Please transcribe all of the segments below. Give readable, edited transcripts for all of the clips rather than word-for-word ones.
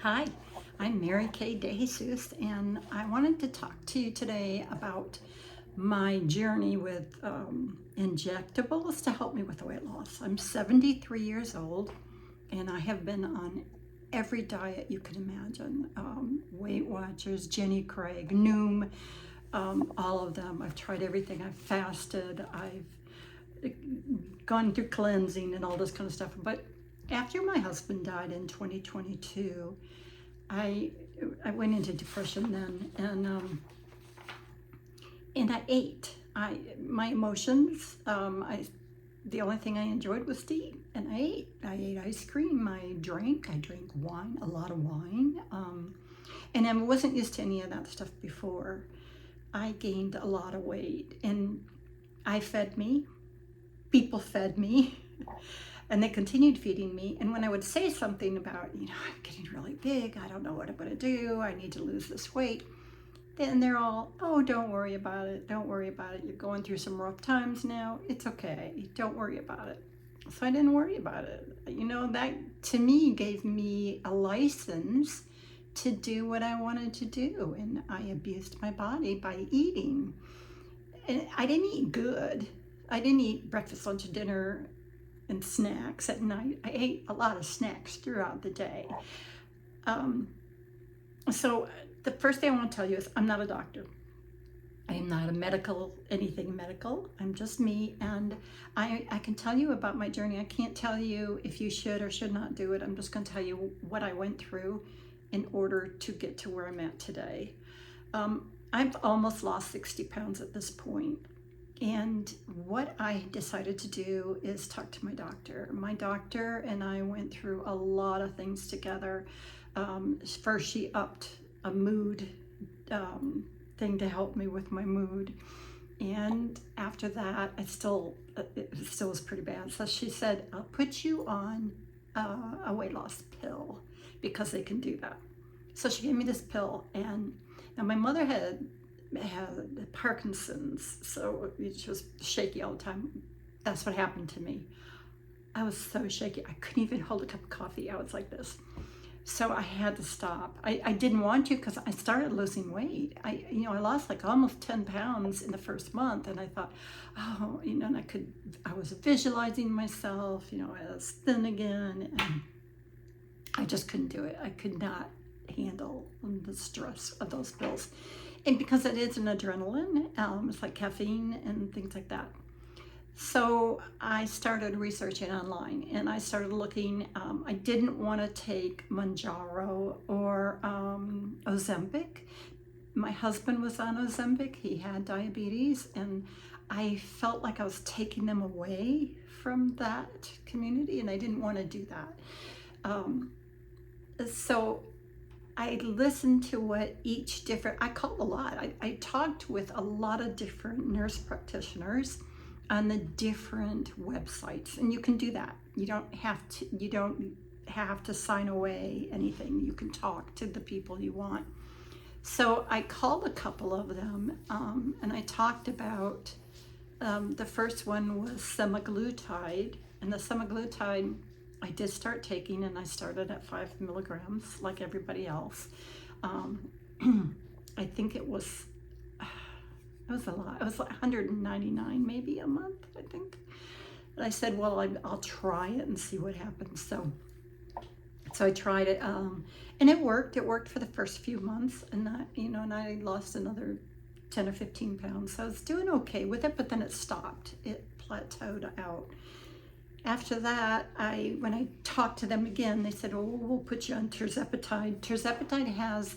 Hi, I'm Mary Kay DeJesus, and I wanted to talk to you today about my journey with injectables to help me with weight loss. I'm 73 years old, and I have been on every diet you can imagine. Weight Watchers, Jenny Craig, Noom, all of them. I've tried everything. I've fasted. I've gone through cleansing and all this kind of stuff. But after my husband died in 2022, I I went into depression then, and I ate. My emotions. The only thing I enjoyed was to eat, and I ate. I ate ice cream. I drank. I drank wine, a lot of wine, and I wasn't used to any of that stuff before. I gained a lot of weight, and I fed me. People fed me. And they continued feeding me. And when I would say something about, I'm getting really big, I don't know what I'm going to do, I need to lose this weight, then they're all, oh, don't worry about it. Don't worry about it. You're going through some rough times now. It's okay. Don't worry about it. So I didn't worry about it. That to me gave me a license to do what I wanted to do. And I abused my body by eating. And I didn't eat good. I didn't eat breakfast, lunch, and dinner and snacks at night. I ate a lot of snacks throughout the day. So the first thing I want to tell you is I'm not a doctor. I am not anything medical. I'm just me, and I can tell you about my journey. I can't tell you if you should or should not do it. I'm just going to tell you what I went through in order to get to where I'm at today. I've almost lost 60 pounds at this point. And what I decided to do is talk to my doctor. My doctor and I went through a lot of things together. First, she upped a mood thing to help me with my mood. And after that, it still was pretty bad. So she said, I'll put you on a weight loss pill because they can do that. So she gave me this pill. And now my mother had Parkinson's, so she was shaky all the time. That's what happened to me. I was so shaky, I couldn't even hold a cup of coffee. I was like this. So I had to stop. I didn't want to because I started losing weight. I lost like almost 10 pounds in the first month, and I thought, oh, and I was visualizing myself, I was thin again, and I just couldn't do it. I could not handle the stress of those pills. And because it is an adrenaline, it's like caffeine and things like that. So I started researching online, and I started looking. I didn't want to take Mounjaro or Ozempic. My husband was on Ozempic. He had diabetes, and I felt like I was taking them away from that community, and I didn't want to do that. So I listened to what I called a lot. I talked with a lot of different nurse practitioners on the different websites, and you can do that. You don't have to sign away anything. You can talk to the people you want. So I called a couple of them, and I talked about, the first one was semaglutide, and the semaglutide I did start taking, and I started at 5 milligrams like everybody else. I think it was a lot. It was like 199 maybe a month, I think. And I said, well, I'll try it and see what happens. So I tried it, and it worked. It worked for the first few months, and I lost another 10 or 15 pounds. So I was doing okay with it, but then it stopped. It plateaued out. After that, when I talked to them again, they said, "Oh, we'll put you on tirzepatide." Tirzepatide has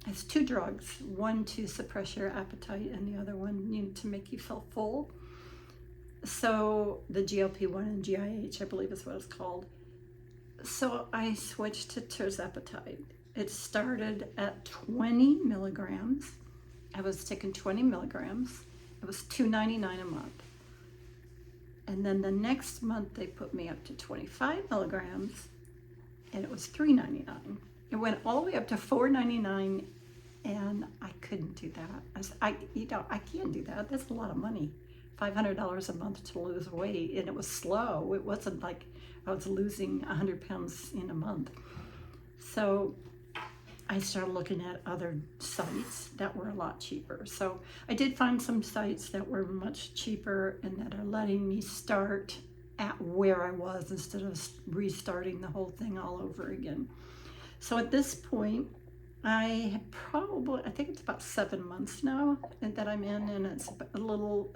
has two drugs: one to suppress your appetite, and the other one, to make you feel full. So the GLP-1 and GIH, I believe, is what it's called. So I switched to tirzepatide. It started at 20 milligrams. I was taking 20 milligrams. It was $2.99 a month. And then the next month they put me up to 25 milligrams, and it was $3.99. It went all the way up to $4.99, and I couldn't do that. I can't do that. That's a lot of money. $500 a month to lose weight, and it was slow. It wasn't like I was losing 100 pounds in a month. So I started looking at other sites that were a lot cheaper. So I did find some sites that were much cheaper and that are letting me start at where I was instead of restarting the whole thing all over again. So at this point, I think it's about 7 months now that I'm in, and it's a little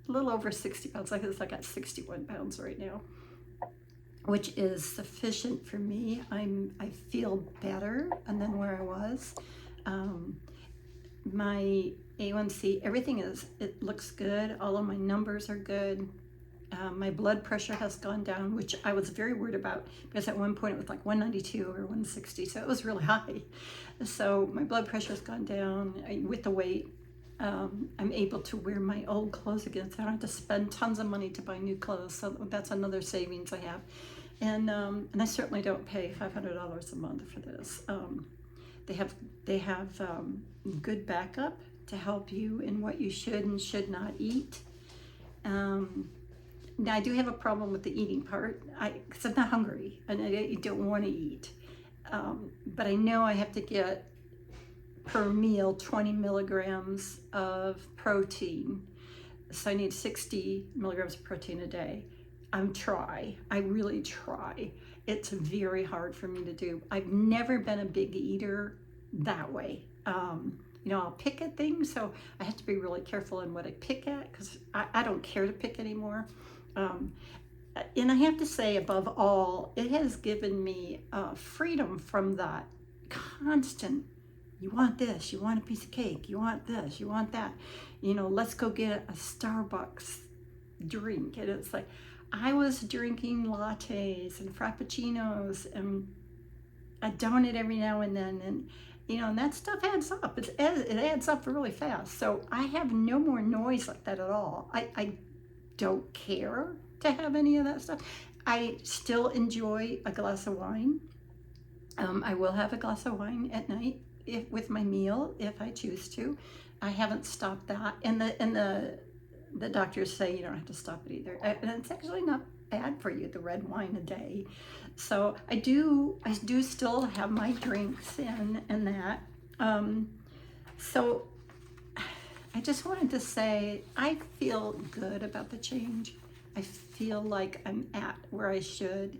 over 60 pounds. I guess I got 61 pounds right now, which is sufficient for me. I feel better than where I was. My A1C, it looks good. All of my numbers are good. My blood pressure has gone down, which I was very worried about because at one point it was like 192 or 160, so it was really high. So my blood pressure has gone down with the weight. I'm able to wear my old clothes again, so I don't have to spend tons of money to buy new clothes. So that's another savings I have, and I certainly don't pay $500 a month for this. They have good backup to help you in what you should and should not eat. Now I do have a problem with the eating part, because I'm not hungry and I don't want to eat. But I know I have to get per meal 20 milligrams of protein. So I need 60 milligrams of protein a day. I really try. It's very hard for me to do. I've never been a big eater that way. I'll pick at things, so I have to be really careful in what I pick at because I don't care to pick anymore. And I have to say, above all, it has given me freedom from that constant, you want this, you want a piece of cake, you want this, you want that. Let's go get a Starbucks drink. And it's like, I was drinking lattes and frappuccinos and a donut every now and then. And that stuff adds up. It adds up really fast. So I have no more noise like that at all. I don't care to have any of that stuff. I still enjoy a glass of wine. I will have a glass of wine at night with my meal if I choose to. I haven't stopped that. And the doctors say you don't have to stop it either. And it's actually not bad for you, the red wine a day. So I do still have my drinks and that. So I just wanted to say I feel good about the change. I feel like I'm at where I should.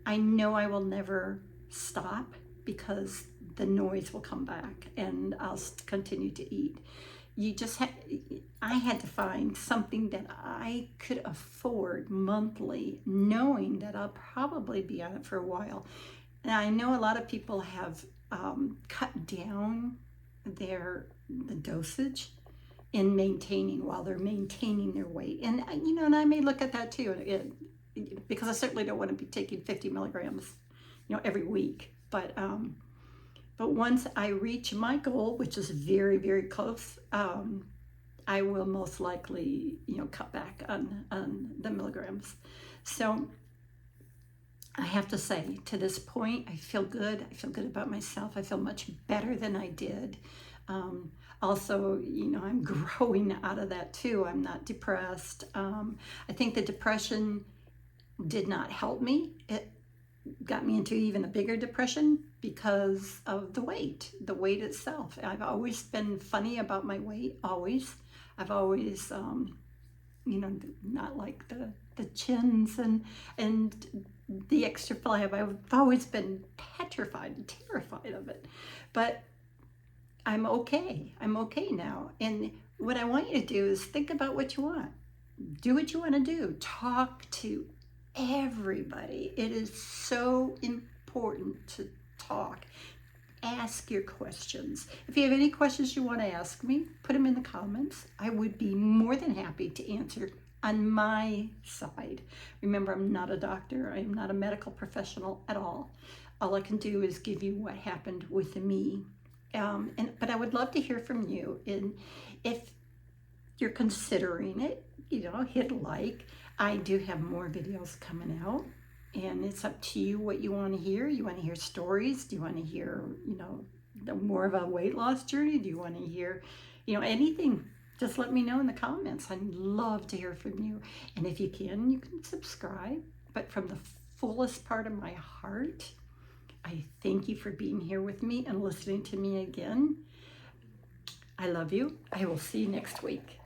I know I will never stop because the noise will come back and I'll continue to eat. I had to find something that I could afford monthly, knowing that I'll probably be on it for a while. And I know a lot of people have cut down the dosage in while they're maintaining their weight. And and I may look at that too, because I certainly don't want to be taking 50 milligrams, every week. But once I reach my goal, which is very, very close, I will most likely, cut back on the milligrams. So I have to say, to this point, I feel good. I feel good about myself. I feel much better than I did. Also, I'm growing out of that too. I'm not depressed. I think the depression did not help me. It got me into even a bigger depression because of the weight itself. I've always been funny about my weight, always. I've always, not like the chins and the extra flab. I've always been petrified and terrified of it. But I'm okay. I'm okay now. And what I want you to do is think about what you want. Do what you want to do. Talk to everybody. It is so important to talk. Ask your questions. If you have any questions you want to ask me, put them in the comments. I would be more than happy to answer on my side. Remember, I'm not a doctor. I am not a medical professional at all. All I can do is give you what happened with me. But I would love to hear from you. And if you're considering it, hit like. I do have more videos coming out, and it's up to you what you want to hear. You want to hear stories? Do you want to hear, more of a weight loss journey? Do you want to hear, anything? Just let me know in the comments. I'd love to hear from you. And if you can subscribe. But from the fullest part of my heart, I thank you for being here with me and listening to me again. I love you. I will see you next week.